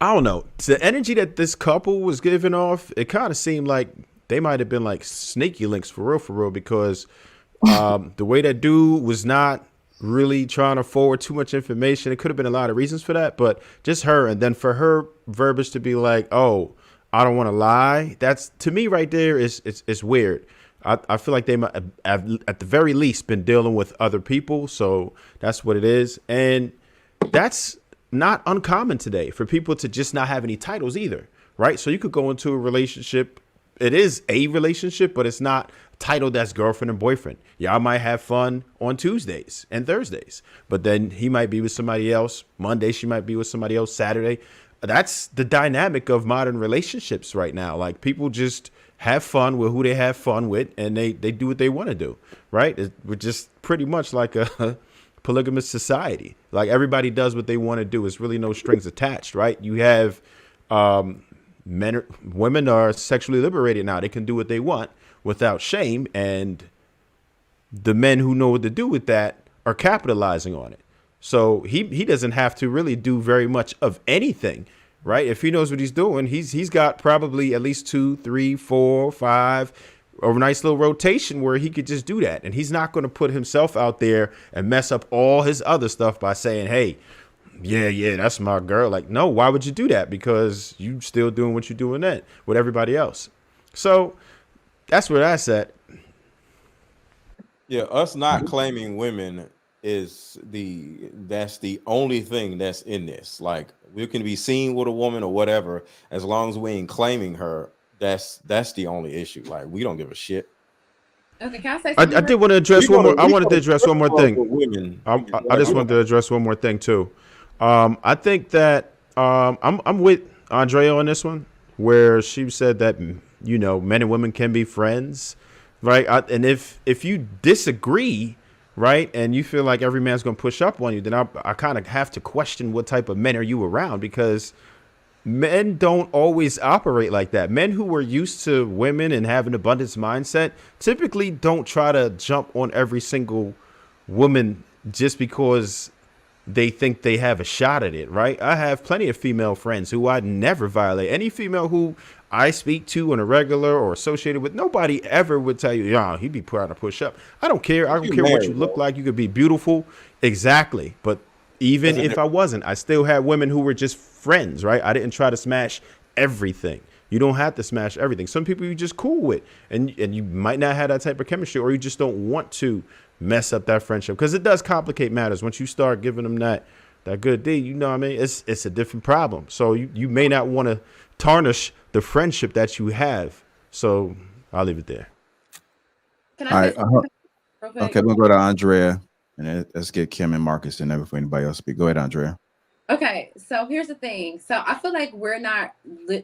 I don't know. The energy that this couple was giving off, it kind of seemed like they might have been like sneaky links for real, because the way that dude was not really trying to forward too much information. It could have been a lot of reasons for that, but just her, and then for her verbiage to be like, "Oh, I don't want to lie." That's, to me, right there is it's weird. I feel like they might have, at the very least, been dealing with other people, so that's what it is, and that's not uncommon today for people to just not have any titles either, right? So you could go into a relationship. It is a relationship, but it's not titled as girlfriend and boyfriend. Y'all might have fun on Tuesdays and Thursdays, but then he might be with somebody else. Monday, she might be with somebody else. Saturday. That's the dynamic of modern relationships right now. Like, people just have fun with who they have fun with, and they do what they want to do, right? We're just pretty much like a polygamous society. Like, everybody does what they want to do. It's really no strings attached, right? You have women are sexually liberated now. They can do what they want without shame, and the men who know what to do with that are capitalizing on it. So he doesn't have to really do very much of anything, right? If he knows what he's doing, he's got probably at least 2, 3, 4, 5, or a nice little rotation where he could just do that. And he's not going to put himself out there and mess up all his other stuff by saying, "Hey, yeah, that's my girl." Like, no, why would you do that? Because you still doing what you're doing then with everybody else. So that's where that's at. Yeah, us not claiming women that's the only thing that's in this. Like, we can be seen with a woman or whatever, as long as we ain't claiming her. That's the only issue. Like, we don't give a shit. Okay, can I say I something? did want to We address one gonna more. I we wanted to gonna address one flip more flop thing. with women. I Like, just we wanted don't. to address one more thing too. I think that I'm with Andrea on this one, where she said that, men and women can be friends, right? And if you disagree, right, and you feel like every man's gonna push up on you, then I kind of have to question what type of men are you around, because men don't always operate like that. Men who are used to women and have an abundance mindset typically don't try to jump on every single woman just because they think they have a shot at it, right? I have plenty of female friends who I'd never violate. Any female who I speak to on a regular or associated with, nobody ever would tell you, "Yeah, he'd be trying to push up." I don't care. I don't You care what you married look though. like. You could be beautiful. Exactly. But That's even a if different. I wasn't, I still had women who were just friends, right? I didn't try to smash everything. You don't have to smash everything. Some people you just cool with, and you might not have that type of chemistry, or you just don't want to mess up that friendship, because it does complicate matters once you start giving them that good D. You know what I mean? It's a different problem. So you may not want to tarnish the friendship that you have. So I'll leave it there. Can I All say right. something real Okay, quick? we'll go to Andrea, and then let's get Kim and Marcus in there before anybody else speak. Go ahead, Andrea. Okay, so here's the thing. So I feel like we're not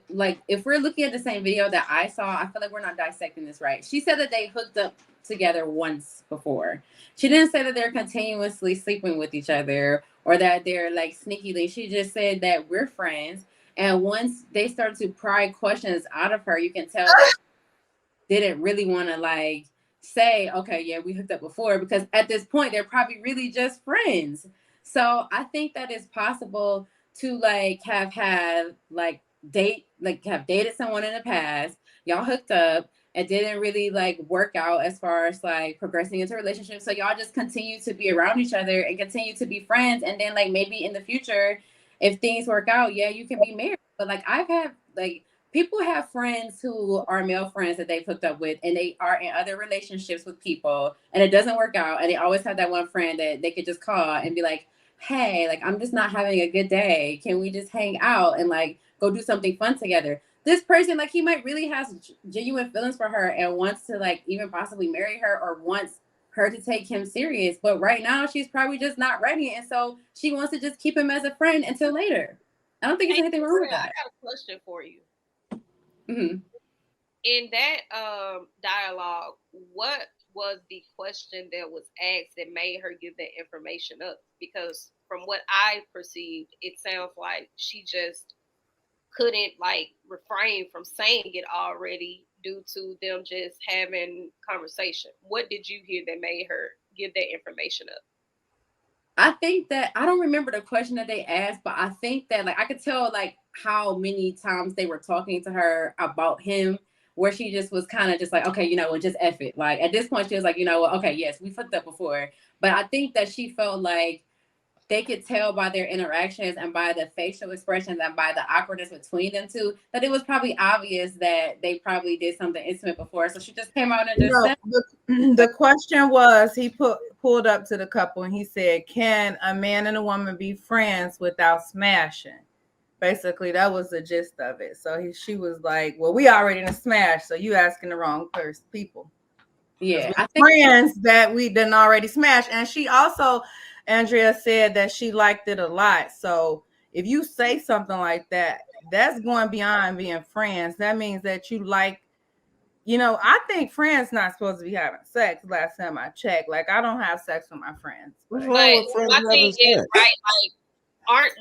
like, if we're looking at the same video that I saw, I feel like we're not dissecting this right. She said that they hooked up together once before. She didn't say that they're continuously sleeping with each other or that they're like sneakily. She just said that we're friends. And once they started to pry questions out of her, you can tell that she didn't really want to like say, "Okay, yeah, we hooked up before," because at this point they're probably really just friends. So I think that it's possible to like have had like have dated someone in the past, y'all hooked up, it didn't really like work out as far as like progressing into a relationship, so y'all just continue to be around each other and continue to be friends, and then like maybe in the future, if things work out, yeah, you can be married. But like, I've had like, people have friends who are male friends that they've hooked up with, and they are in other relationships with people, and it doesn't work out, and they always have that one friend that they could just call and be like, "Hey, like, I'm just not having a good day, can we just hang out and like go do something fun together?" This person, like, he might really has genuine feelings for her and wants to like even possibly marry her or wants her to take him serious, but right now she's probably just not ready, and so she wants to just keep him as a friend until later. I don't think there's Hey, anything wrong with I that. got a question for you. Mhm. In that dialogue, what was the question that was asked that made her give that information up? Because from what I perceived, it sounds like she just couldn't like refrain from saying it already due to them just having conversation. What did you hear that made her give that information up? I think that I don't remember the question that they asked, but I think that like I could tell like how many times they were talking to her about him, where she just was kind of just like, okay, you know what, just F it. Like at this point, she was like, you know what, okay, yes, we fucked up before, but I think that she felt like they could tell by their interactions and by the facial expressions and by the awkwardness between them two that it was probably obvious that they probably did something intimate before. So she just came out and just No, said, the question was he pulled up to the couple and he said, "Can a man and a woman be friends without smashing?" Basically, that was the gist of it. So she was like, "Well, we already in a smash, so you asking the wrong people." yeah, I think Friends that we didn't already smash. And she also, Andrea said that she liked it a lot. So if you say something like that, that's going beyond being friends. That means that you like, I think friends not supposed to be having sex. Last time I checked, like I don't have sex with my friends. What's But wrong But with friends my having thing is, sex? right, like, aren't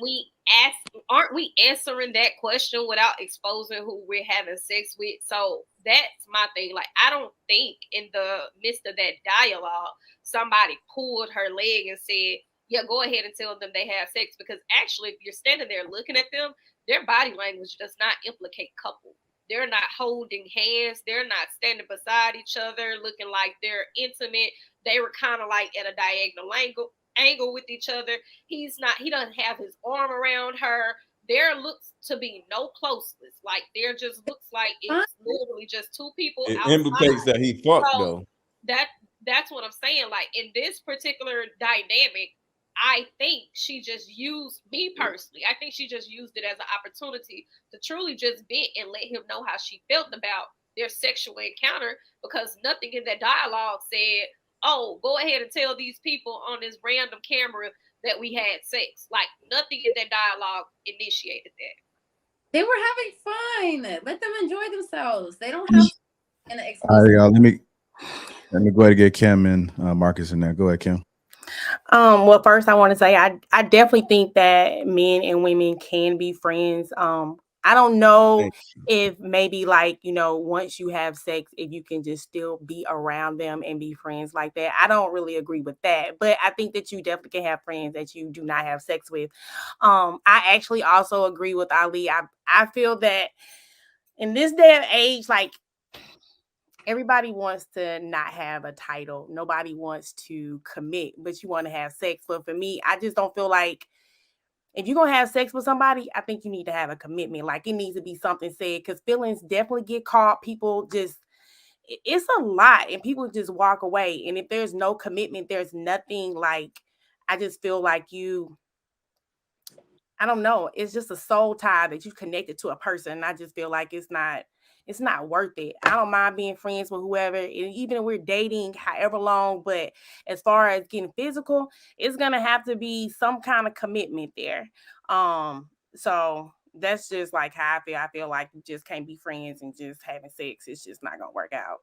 we answering that question without exposing who we're having sex with? So that's my thing. Like, I don't think in the midst of that dialogue, somebody pulled her leg and said, yeah, go ahead and tell them they have sex. Because actually, if you're standing there looking at them, their body language does not implicate couple. They're not holding hands. They're not standing beside each other, looking like they're intimate. They were kind of like at a diagonal angle with each other. He doesn't have his arm around her. There looks to be no closeness. Like there just looks like it's literally just two people It implicates outside. that he fucked So though. that that's what I'm saying. Like in this particular dynamic, I think she just used me personally. I think she just used it as an opportunity to truly just vent and let him know how she felt about their sexual encounter because nothing in that dialogue said, oh, go ahead and tell these people on this random camera that we had sex. Like nothing in that dialogue initiated that. they were having fun. Let them enjoy themselves. They don't have to be in an All right, exclusive. y'all. Let me go ahead and get Kim and Marcus in there. Go ahead, Kim. Well, first I want to say I definitely think that men and women can be friends. I don't know if maybe like, once you have sex, if you can just still be around them and be friends like that. I don't really agree with that, but I think that you definitely can have friends that you do not have sex with. I actually also agree with Ali. I feel that in this day and age, like everybody wants to not have a title. Nobody wants to commit, but you want to have sex. But for me, I just don't feel like if you're going to have sex with somebody, I think you need to have a commitment. Like it needs to be something said because feelings definitely get caught. People just, it's a lot and people just walk away. And if there's no commitment, there's nothing like, I just feel like I don't know. It's just a soul tie that you connected to a person. And I just feel like it's not worth it. I don't mind being friends with whoever, and even if we're dating however long, but as far as getting physical, it's gonna have to be some kind of commitment there. So that's just like how I feel. I feel like you just can't be friends and just having sex. It's just not gonna work out.